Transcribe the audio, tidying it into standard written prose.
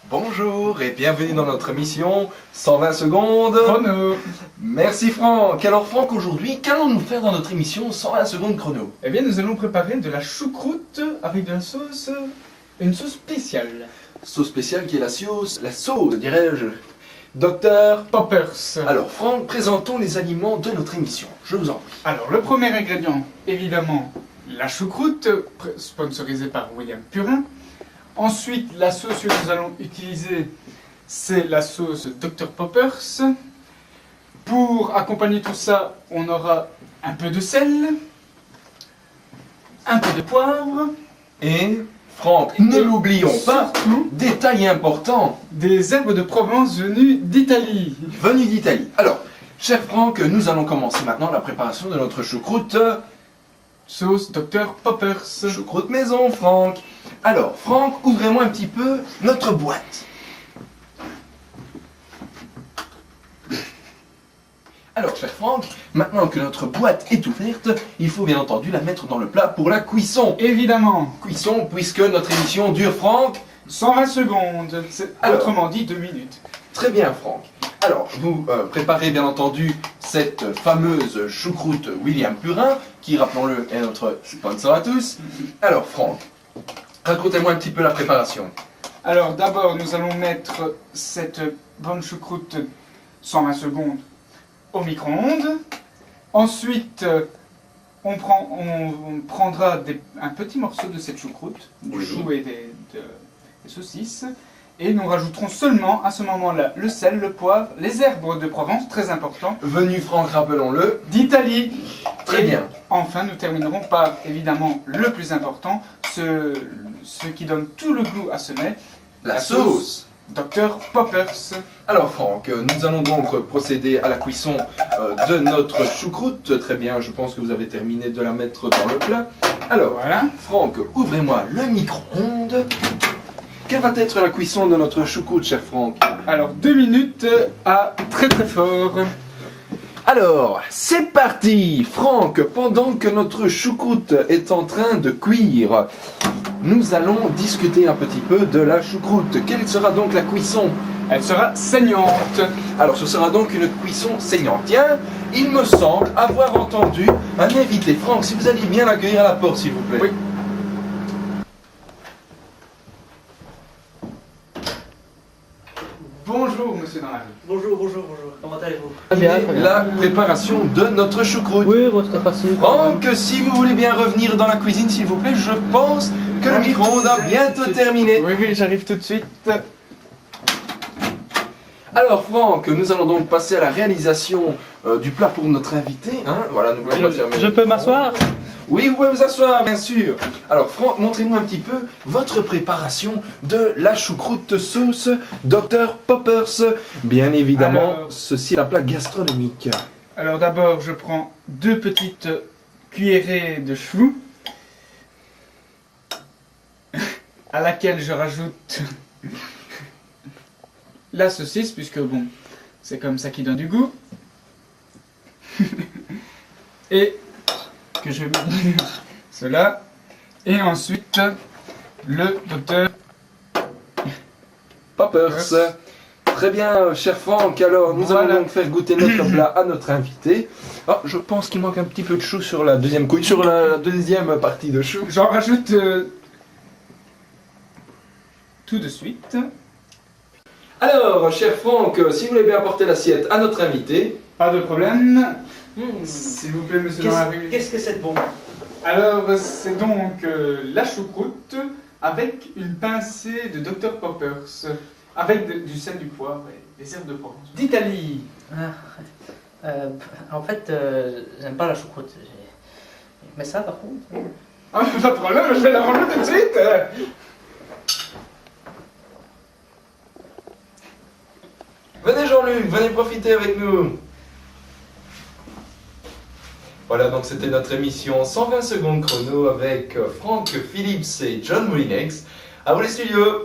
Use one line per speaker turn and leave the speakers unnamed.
Bonjour et bienvenue dans notre émission 120 secondes
Chrono.
Merci Franck. Alors Franck, aujourd'hui, qu'allons-nous faire dans notre émission 120 secondes chrono?
Eh bien, nous allons préparer de la choucroute avec de la sauce, une sauce spéciale.
Sauce spéciale qui est la sauce, dirais-je, Docteur
Poppers.
Alors Franck, présentons les aliments de notre émission, je vous en prie.
Alors, le premier ingrédient, évidemment, la choucroute, sponsorisée par William Purin. Ensuite, la sauce que nous allons utiliser, c'est la sauce Dr Poppers. Pour accompagner tout ça, on aura un peu de sel, un peu de poivre,
Et Franck, ne l'oublions pas,
surtout
détail important,
des herbes de Provence venues d'Italie.
venu d'Italie. Alors, cher Franck, nous allons commencer maintenant la préparation de notre choucroute.
Sauce Dr Poppers.
Choucroute maison, Franck. Alors, Franck, ouvrez-moi un petit peu notre boîte. Alors, cher Franck, maintenant que notre boîte est ouverte, il faut bien entendu la mettre dans le plat pour la cuisson.
Évidemment,
Cuisson, puisque notre émission dure, Franck.
120 secondes, c'est
Alors.
autrement dit 2 minutes.
Très bien, Franck. Alors, vous préparez bien entendu cette fameuse choucroute William Purin, qui, rappelons-le, est notre sponsor à tous. Alors, Franck, racontez-moi un petit peu la préparation.
Alors d'abord, nous allons mettre cette bonne choucroute 120 secondes au micro-ondes. Ensuite, on prendra un petit morceau de cette choucroute, du
Oui.
chou et des saucisses. Et nous rajouterons seulement à ce moment-là le sel, le poivre, les herbes de Provence, très important,
Venu, Franck, rappelons-le.
d'Italie.
Très
Et
bien.
enfin, nous terminerons par, évidemment, le plus important, ce qui donne tout le goût à ce mets,
La sauce.
Dr Poppers.
Alors Franck, nous allons donc procéder à la cuisson de notre choucroute. Très bien, je pense que vous avez terminé de la mettre dans le plat. Alors,
Voilà.
Franck, ouvrez-moi le micro-ondes. Quelle va être la cuisson de notre choucroute, cher Franck?
Alors, 2 minutes à très très fort.
Alors, c'est parti! Franck, pendant que notre choucroute est en train de cuire, nous allons discuter un petit peu de la choucroute. Quelle sera donc la cuisson?
Elle sera saignante.
Alors, ce sera donc une cuisson saignante. Tiens, il me semble avoir entendu un invité. Franck, si vous alliez bien l'accueillir à la porte, s'il vous plaît.
Oui. Bonjour, monsieur dans la rue.
Bonjour, bonjour, bonjour. Comment allez-vous?
La préparation de notre choucroute.
Oui, bon, c'était facile.
Franck, si vous voulez bien revenir dans la cuisine, s'il vous plaît, je pense que le micro-ondes a bientôt terminé.
Oui, oui, j'arrive tout de suite.
Alors Franck, nous allons donc passer à la réalisation du plat pour notre invité. Hein, voilà, n'oubliez pas de fermer
Je
le
peux
micro.
m'asseoir?
Oui, vous pouvez vous asseoir, bien sûr. Alors Franck, montrez-nous un petit peu votre préparation de la choucroute sauce Dr Poppers. Bien évidemment,
Alors-
ceci est un plat gastronomique.
Alors d'abord, je prends 2 petites cuillerées de chou, à laquelle je rajoute la saucisse, puisque bon, c'est comme ça qui donne du goût. Et que je mets cela. Et ensuite, le docteur.
Poppers. Très bien, cher Franck, alors nous
Voilà.
allons donc faire goûter notre plat à notre invité. Oh, je pense qu'il manque un petit peu de chou sur la deuxième couille, sur la deuxième partie de chou.
J'en rajoute tout de suite.
Alors, cher Franck, si vous voulez bien apporter l'assiette à notre invité.
Pas de problème.
Hmm.
S'il vous plaît, monsieur dans la rue.
Qu'est-ce que c'est de bon?
Alors, c'est donc la choucroute avec une pincée de Dr Poppers, avec du sel, du poivre et des herbes de Provence. D'Italie.
Ah, en fait, j'aime pas la choucroute. Mais ça, par contre.
Ah, pas de problème, je vais la ranger tout de suite.
Venez Jean-Luc, venez profiter avec nous. Voilà, donc c'était notre émission 120 secondes chrono avec Franck Phillips et John Moulinex. À vous les studios.